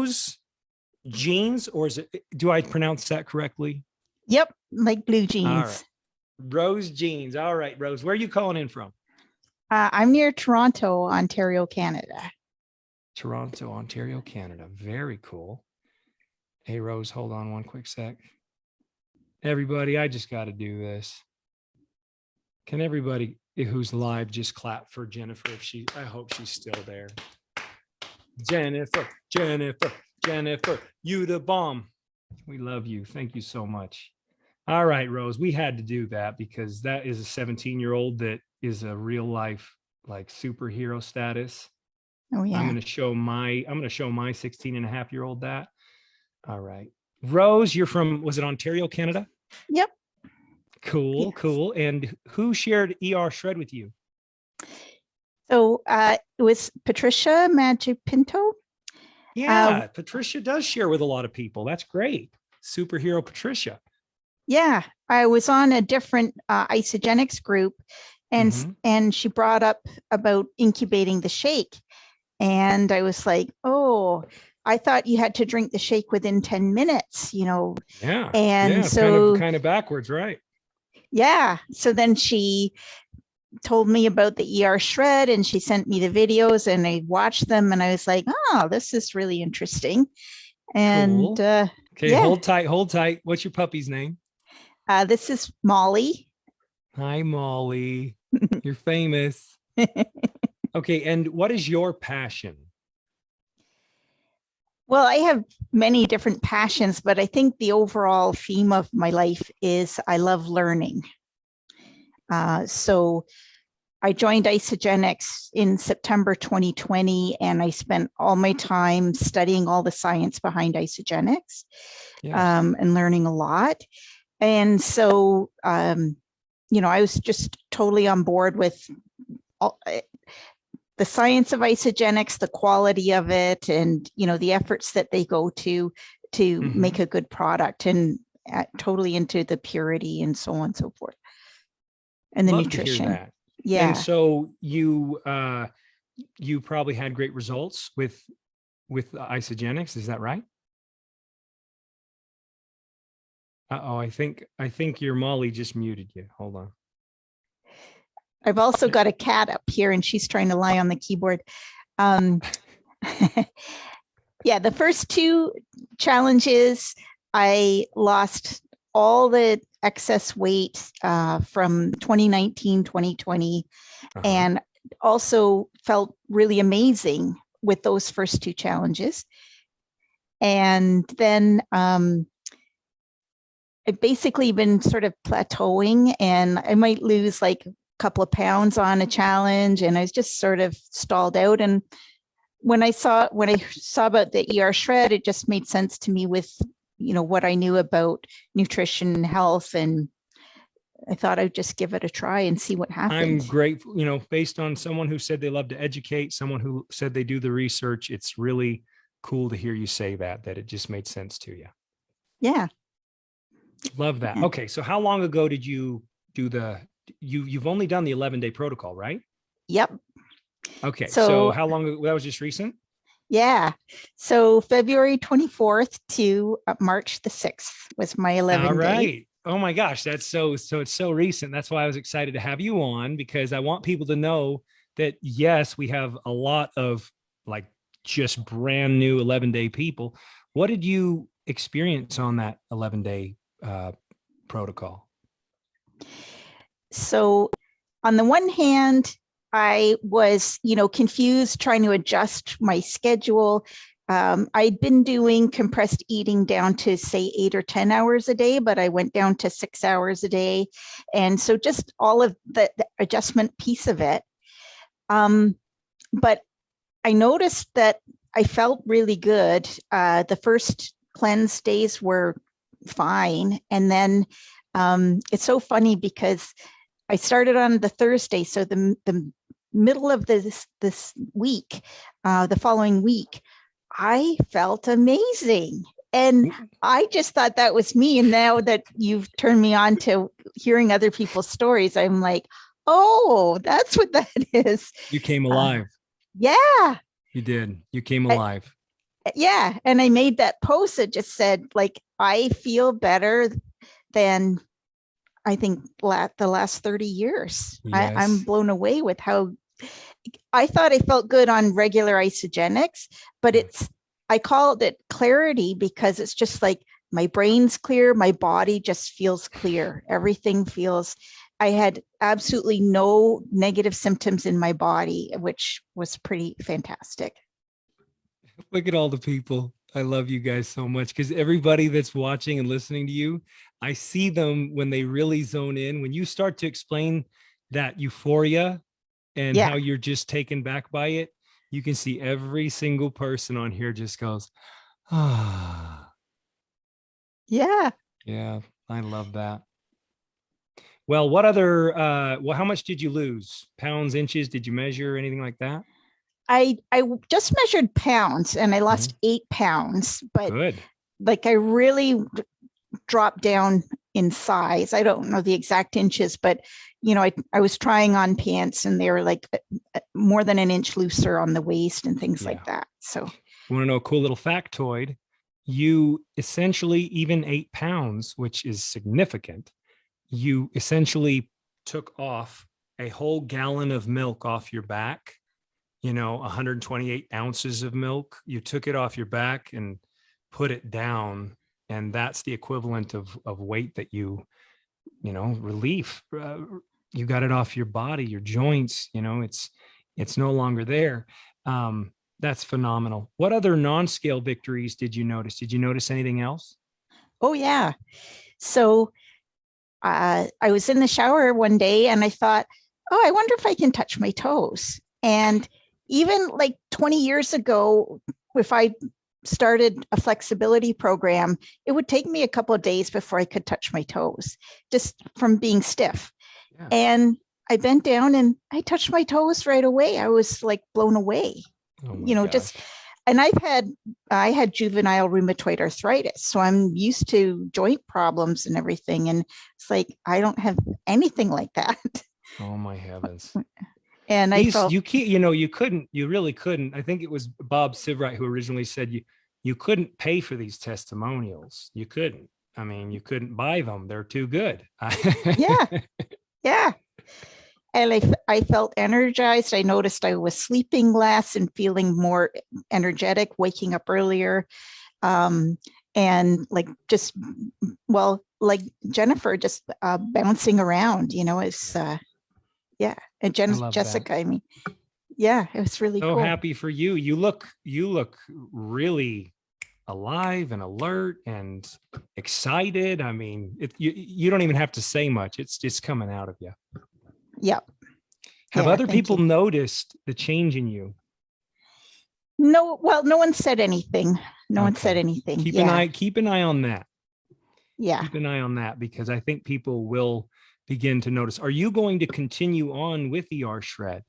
Rose Jeans, or is it, do I pronounce that correctly? Yep, like blue All jeans. right. Rose Jeans. All right, Rose, where are you calling in from? I'm near Toronto, Ontario, Canada. Toronto, Ontario, Canada. Very cool. Hey, Rose, hold on one quick sec. Everybody, I just got to do this. Can everybody who's live just clap for Jennifer if I hope she's still there. Jennifer, Jennifer, Jennifer, you the bomb. We love you. Thank you so much. All right, Rose, we had to do that because that is a 17-year-old that is a real life like superhero status. Oh yeah. I'm going to show my 16 and a half year old that. All right. Rose, you're from, was it Ontario, Canada? Yep. Cool, Yes. cool. And who shared ER Shred with you? So it was Patricia Magipinto. Yeah, Patricia does share with a lot of people. That's great. Superhero Patricia. Yeah, I was on a different Isagenix group, and she brought up about incubating the shake. And I was like, oh, I thought you had to drink the shake within 10 minutes, you know. Yeah. And yeah, so kind of backwards, right? Yeah. So then she told me about the ER Shred, and she sent me the videos, and I watched them, and I was like, oh, this is really interesting. And cool. Okay, yeah. hold tight. What's your puppy's name? This is Molly. Hi, Molly. You're famous. Okay, and what is your passion? Well, I have many different passions, but I think the overall theme of my life is I love learning. So I joined Isagenix in September 2020, and I spent all my time studying all the science behind Isagenix, yes. And learning a lot. And so, you know, I was just totally on board with all, the science of Isagenix, the quality of it, and, you know, the efforts that they go to make a good product, and totally into the purity and so on and so forth. And the nutrition. To hear that. Yeah. And so you probably had great results with Isagenix, is that right? Uh-oh, I think your Molly just muted you. Hold on. I've also got a cat up here, and she's trying to lie on the keyboard. Yeah, the first two challenges, I lost all the excess weight from 2019, 2020, and also felt really amazing with those first two challenges. And then I've basically been sort of plateauing, and I might lose like a couple of pounds on a challenge, and I was just sort of stalled out. And when I saw about the ER Shred, it just made sense to me with, you know, what I knew about nutrition and health, and I thought I'd just give it a try and see what happens. I'm grateful, you know, based on someone who said they love to educate, someone who said they do the research. It's really cool to hear you say that it just made sense to you. Yeah. Love that. Okay. So how long ago did you do you've only done the 11-day protocol, right? Yep. Okay. So how long ago? That was just recent? Yeah. So February 24th to March the 6th was my 11 All right. day. Oh my gosh. That's so it's so recent. That's why I was excited to have you on, because I want people to know that, yes, we have a lot of like just brand new 11-day people. What did you experience on that 11-day protocol? So on the one hand, I was, you know, confused, trying to adjust my schedule. I'd been doing compressed eating down to say 8 or 10 hours a day, but I went down to 6 hours a day. And so just all of the adjustment piece of it. But I noticed that I felt really good. The first cleanse days were fine. And then it's so funny because I started on the Thursday. So the middle of this week, the following week, I felt amazing. And I just thought that was me. And now that you've turned me on to hearing other people's stories, I'm like, oh, that's what that is. You came alive. Yeah. You did. You came alive. Yeah. And I made that post that just said, like, I feel better than I think the last 30 years. I'm Yes. blown away with how I thought I felt good on regular Isagenix, but I called it clarity because it's just like my brain's clear, my body just feels clear. Everything feels, I had absolutely no negative symptoms in my body, which was pretty fantastic. Look at all the people. I love you guys so much because everybody that's watching and listening to you, I see them when they really zone in. When you start to explain that euphoria and Yeah. how you're just taken back by it, you can see every single person on here just goes, ah. Yeah. Yeah, I love that. Well, what other well, how much did you lose? Pounds, inches, did you measure anything like that? I just measured pounds and I Mhm. lost 8 pounds, but Good. like I really dropped down in size. I don't know the exact inches, but I was trying on pants and they were like more than an inch looser on the waist and things Yeah. like that. So You want to know a cool little factoid? You essentially, even 8 pounds, which is significant, you essentially took off a whole gallon of milk off your back, 128 ounces of milk. You took it off your back and put it down. And that's the equivalent of weight that relief. You got it off your body, your joints, it's no longer there. That's phenomenal. What other non-scale victories did you notice? Did you notice anything else? oh yeah. So I was in the shower one day and I thought, oh, I wonder if I can touch my toes. And even like 20 years ago, if I started a flexibility program, it would take me a couple of days before I could touch my toes just from being stiff. Yeah. And I bent down and I touched my toes right away. I was like blown away. Oh my gosh. Just and I had juvenile rheumatoid arthritis, so I'm used to joint problems and everything. And it's like I don't have anything like that. Oh my heavens. And I felt you can't, you really couldn't. I think it was Bob Sivright who originally said you couldn't pay for these testimonials. You couldn't. I mean, you couldn't buy them. They're too good. yeah, yeah. And I felt energized. I noticed I was sleeping less and feeling more energetic, waking up earlier. And like just, well, like Jennifer, just bouncing around, it's, yeah. And Jessica, I mean, yeah, it was really so cool. Happy for you. You look really alive and alert and excited. I mean, you don't even have to say much. It's just coming out of you. Yeah. Have other people noticed the change in you? No, well, no one said anything. No one said anything. Keep an eye on that. Yeah. Keep an eye on that because I think people will begin to notice. Are you going to continue on with ER Shred?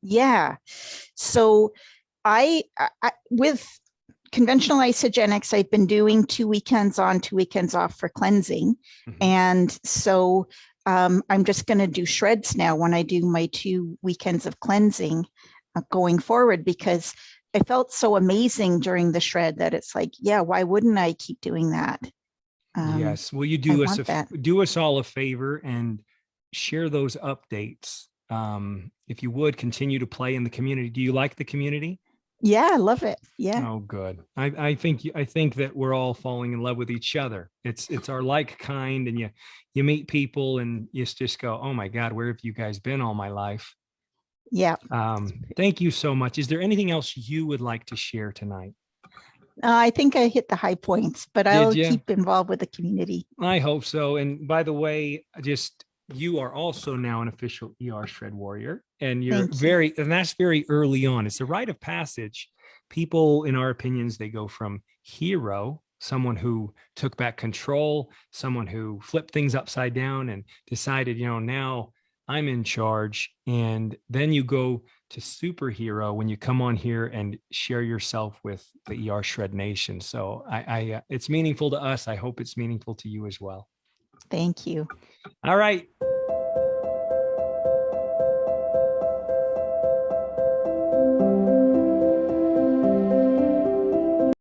Yeah. So I with conventional Isagenix, I've been doing 2 weekends on, 2 weekends off for cleansing. Mm-hmm. And so I'm just going to do shreds now when I do my 2 weekends of cleansing going forward, because I felt so amazing during the shred that it's like, yeah, why wouldn't I keep doing that? Yes. Will you do us all a favor and share those updates? If you would continue to play in the community. Do you like the community? Yeah, I love it. Yeah. Oh, good. I think that we're all falling in love with each other. It's our like kind, and you meet people and you just go, oh my God, where have you guys been all my life? Yeah. Thank you so much. Is there anything else you would like to share tonight? I think I hit the high points, but I'll keep involved with the community. I hope so. And by the way, you are also now an official ER Shred Warrior, and and that's very early on. It's a rite of passage. People, in our opinions, they go from hero, someone who took back control, someone who flipped things upside down and decided, now I'm in charge. And then you go to superhero when you come on here and share yourself with the ER Shred Nation. So it's meaningful to us. I hope it's meaningful to you as well. Thank you. All right.